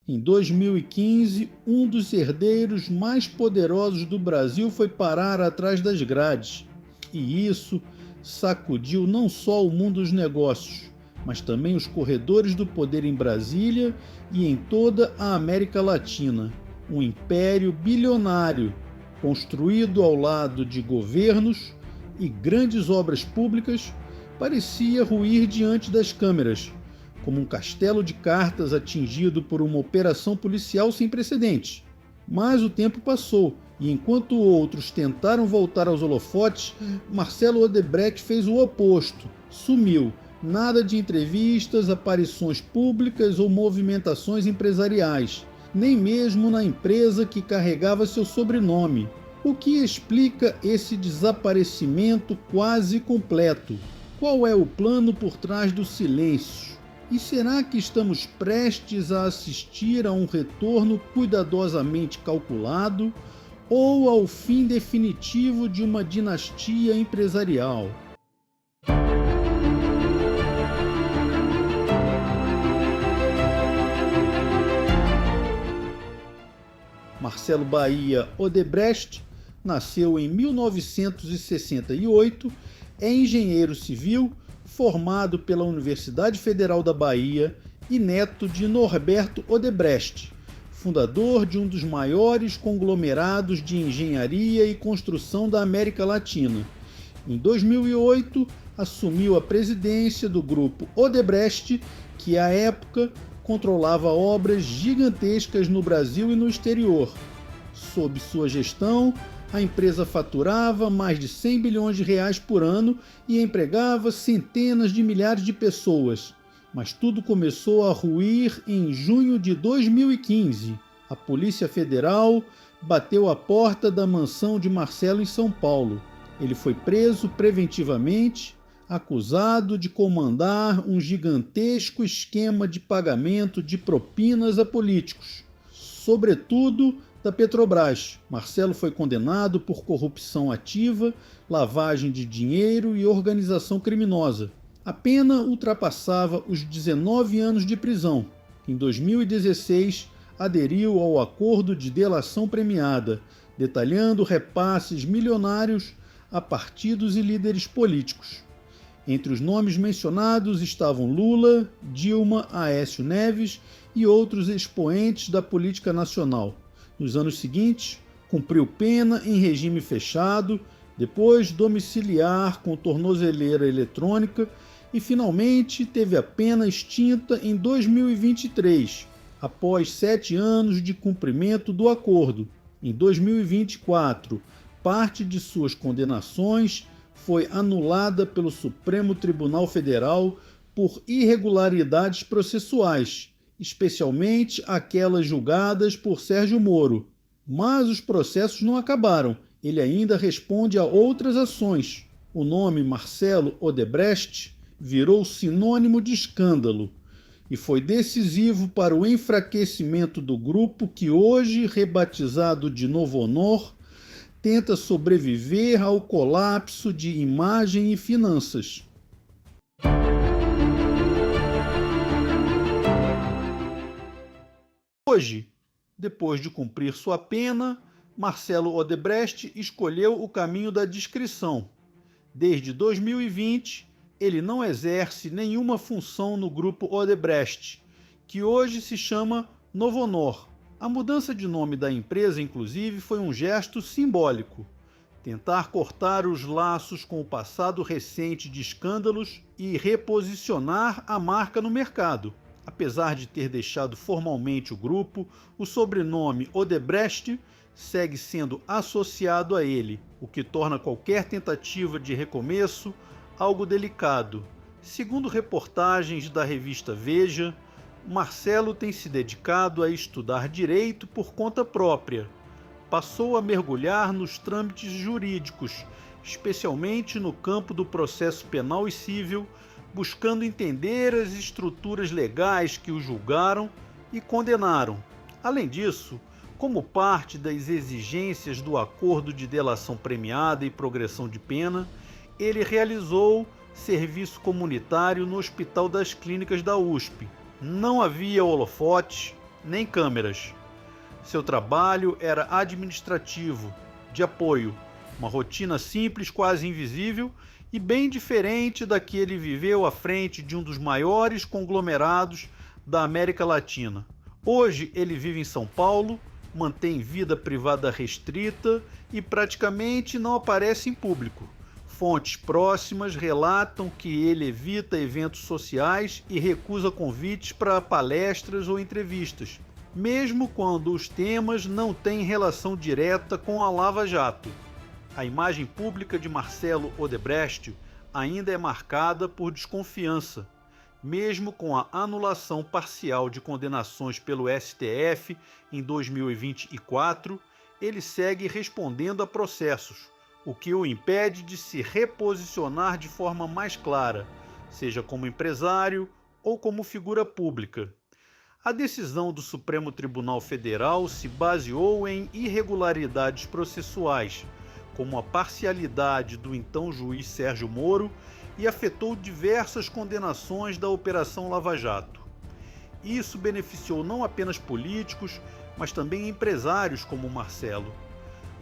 Em 2015, um dos herdeiros mais poderosos do Brasil foi parar atrás das grades. E isso sacudiu não só o mundo dos negócios, mas também os corredores do poder em Brasília e em toda a América Latina. Um império bilionário, construído ao lado de governos e grandes obras públicas, parecia ruir diante das câmeras, como um castelo de cartas atingido por uma operação policial sem precedentes. Mas o tempo passou, e enquanto outros tentaram voltar aos holofotes, Marcelo Odebrecht fez o oposto, sumiu. Nada de entrevistas, aparições públicas ou movimentações empresariais, nem mesmo na empresa que carregava seu sobrenome. O que explica esse desaparecimento quase completo? Qual é o plano por trás do silêncio? E será que estamos prestes a assistir a um retorno cuidadosamente calculado ou ao fim definitivo de uma dinastia empresarial? Marcelo Bahia Odebrecht nasceu em 1968, é engenheiro civil, formado pela Universidade Federal da Bahia e neto de Norberto Odebrecht, fundador de um dos maiores conglomerados de engenharia e construção da América Latina. Em 2008, assumiu a presidência do grupo Odebrecht, que à época controlava obras gigantescas no Brasil e no exterior. Sob sua gestão, a empresa faturava mais de 100 bilhões de reais por ano e empregava centenas de milhares de pessoas. Mas tudo começou a ruir em junho de 2015. A Polícia Federal bateu à porta da mansão de Marcelo em São Paulo. Ele foi preso preventivamente, acusado de comandar um gigantesco esquema de pagamento de propinas a políticos, sobretudo da Petrobras. Marcelo foi condenado por corrupção ativa, lavagem de dinheiro e organização criminosa. A pena ultrapassava os 19 anos de prisão. Em 2016, aderiu ao acordo de delação premiada, detalhando repasses milionários a partidos e líderes políticos. Entre os nomes mencionados estavam Lula, Dilma, Aécio Neves e outros expoentes da política nacional. Nos anos seguintes, cumpriu pena em regime fechado, depois domiciliar com tornozeleira eletrônica e finalmente teve a pena extinta em 2023, após 7 anos de cumprimento do acordo. Em 2024, parte de suas condenações foi anulada pelo Supremo Tribunal Federal por irregularidades processuais, especialmente aquelas julgadas por Sérgio Moro. Mas os processos não acabaram, ele ainda responde a outras ações. O nome Marcelo Odebrecht virou sinônimo de escândalo e foi decisivo para o enfraquecimento do grupo que hoje, rebatizado de Novo Honor, tenta sobreviver ao colapso de imagem e finanças. Hoje, depois de cumprir sua pena, Marcelo Odebrecht escolheu o caminho da discrição. Desde 2020, ele não exerce nenhuma função no grupo Odebrecht, que hoje se chama Novo Honor. A mudança de nome da empresa, inclusive, foi um gesto simbólico. Tentar cortar os laços com o passado recente de escândalos e reposicionar a marca no mercado. Apesar de ter deixado formalmente o grupo, o sobrenome Odebrecht segue sendo associado a ele, o que torna qualquer tentativa de recomeço algo delicado. Segundo reportagens da revista Veja, Marcelo tem se dedicado a estudar direito por conta própria. Passou a mergulhar nos trâmites jurídicos, especialmente no campo do processo penal e civil, buscando entender as estruturas legais que o julgaram e condenaram. Além disso, como parte das exigências do acordo de delação premiada e progressão de pena, ele realizou serviço comunitário no Hospital das Clínicas da USP. Não havia holofotes, nem câmeras. Seu trabalho era administrativo, de apoio, uma rotina simples, quase invisível e bem diferente da que ele viveu à frente de um dos maiores conglomerados da América Latina. Hoje ele vive em São Paulo, mantém vida privada restrita e praticamente não aparece em público. Fontes próximas relatam que ele evita eventos sociais e recusa convites para palestras ou entrevistas, mesmo quando os temas não têm relação direta com a Lava Jato. A imagem pública de Marcelo Odebrecht ainda é marcada por desconfiança. Mesmo com a anulação parcial de condenações pelo STF em 2024, ele segue respondendo a processos, o que o impede de se reposicionar de forma mais clara, seja como empresário ou como figura pública. A decisão do Supremo Tribunal Federal se baseou em irregularidades processuais, como a parcialidade do então juiz Sérgio Moro, e afetou diversas condenações da Operação Lava Jato. Isso beneficiou não apenas políticos, mas também empresários como Marcelo.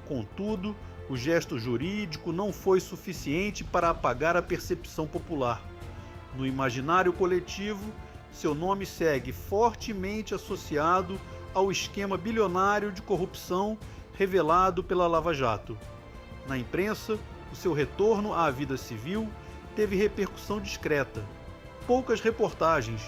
Contudo, o gesto jurídico não foi suficiente para apagar a percepção popular. No imaginário coletivo, seu nome segue fortemente associado ao esquema bilionário de corrupção revelado pela Lava Jato. Na imprensa, o seu retorno à vida civil teve repercussão discreta. Poucas reportagens,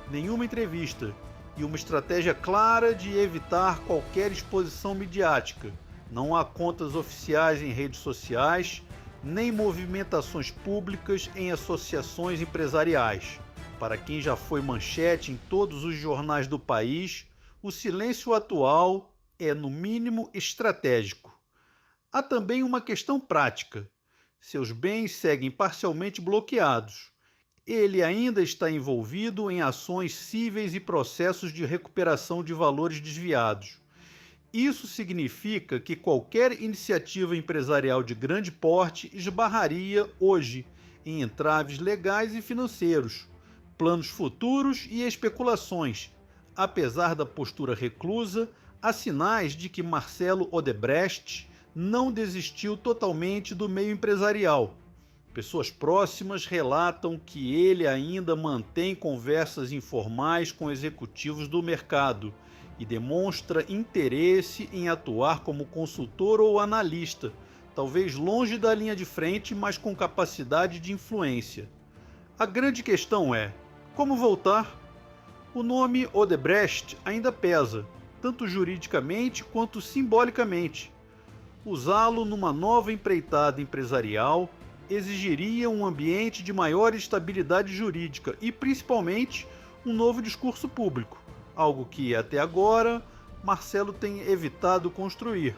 nenhuma entrevista e uma estratégia clara de evitar qualquer exposição midiática. Não há contas oficiais em redes sociais, nem movimentações públicas em associações empresariais. Para quem já foi manchete em todos os jornais do país, o silêncio atual é, no mínimo, estratégico. Há também uma questão prática. Seus bens seguem parcialmente bloqueados. Ele ainda está envolvido em ações cíveis e processos de recuperação de valores desviados. Isso significa que qualquer iniciativa empresarial de grande porte esbarraria hoje em entraves legais e financeiros, planos futuros e especulações. Apesar da postura reclusa, há sinais de que Marcelo Odebrecht não desistiu totalmente do meio empresarial. Pessoas próximas relatam que ele ainda mantém conversas informais com executivos do mercado e demonstra interesse em atuar como consultor ou analista, talvez longe da linha de frente, mas com capacidade de influência. A grande questão é: como voltar? O nome Odebrecht ainda pesa, tanto juridicamente quanto simbolicamente. Usá-lo numa nova empreitada empresarial exigiria um ambiente de maior estabilidade jurídica e, principalmente, um novo discurso público, algo que, até agora, Marcelo tem evitado construir.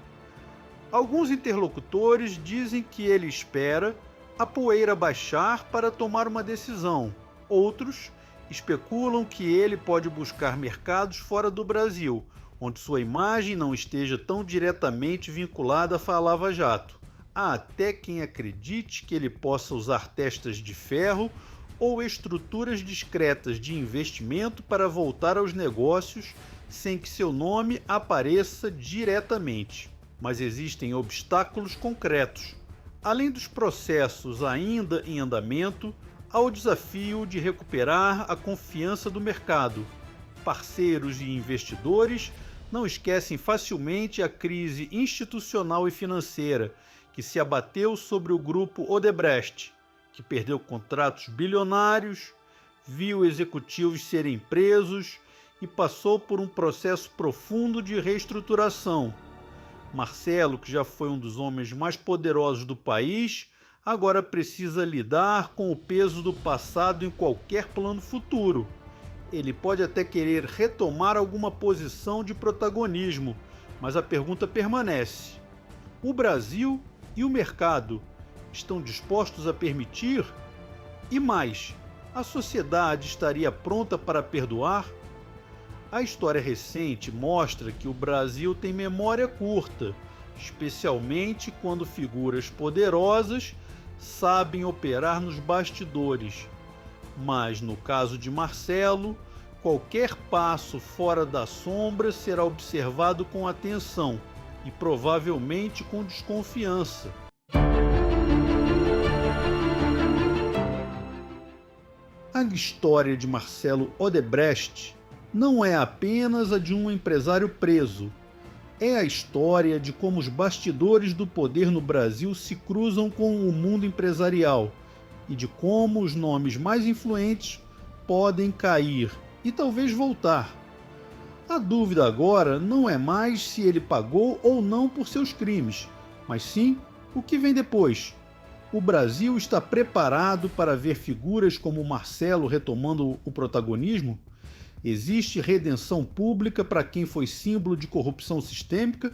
Alguns interlocutores dizem que ele espera a poeira baixar para tomar uma decisão. Outros especulam que ele pode buscar mercados fora do Brasil, onde sua imagem não esteja tão diretamente vinculada à Lava Jato. Há até quem acredite que ele possa usar testas de ferro ou estruturas discretas de investimento para voltar aos negócios sem que seu nome apareça diretamente. Mas existem obstáculos concretos. Além dos processos ainda em andamento, há o desafio de recuperar a confiança do mercado. Parceiros e investidores não esquecem facilmente a crise institucional e financeira que se abateu sobre o grupo Odebrecht, que perdeu contratos bilionários, viu executivos serem presos e passou por um processo profundo de reestruturação. Marcelo, que já foi um dos homens mais poderosos do país, agora precisa lidar com o peso do passado em qualquer plano futuro. Ele pode até querer retomar alguma posição de protagonismo, mas a pergunta permanece: o Brasil e o mercado estão dispostos a permitir? E mais, a sociedade estaria pronta para perdoar? A história recente mostra que o Brasil tem memória curta, especialmente quando figuras poderosas sabem operar nos bastidores. Mas, no caso de Marcelo, Qualquer passo fora da sombra será observado com atenção e provavelmente com desconfiança. A história de Marcelo Odebrecht não é apenas a de um empresário preso. É a história de como os bastidores do poder no Brasil se cruzam com o mundo empresarial e de como os nomes mais influentes podem cair e talvez voltar. A dúvida agora não é mais se ele pagou ou não por seus crimes, mas sim o que vem depois. O Brasil está preparado para ver figuras como Marcelo retomando o protagonismo? Existe redenção pública para quem foi símbolo de corrupção sistêmica?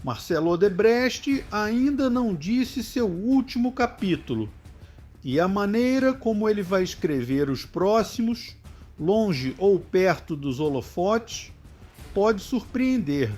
Marcelo Odebrecht ainda não disse seu último capítulo. E a maneira como ele vai escrever os próximos, longe ou perto dos holofotes, pode surpreender.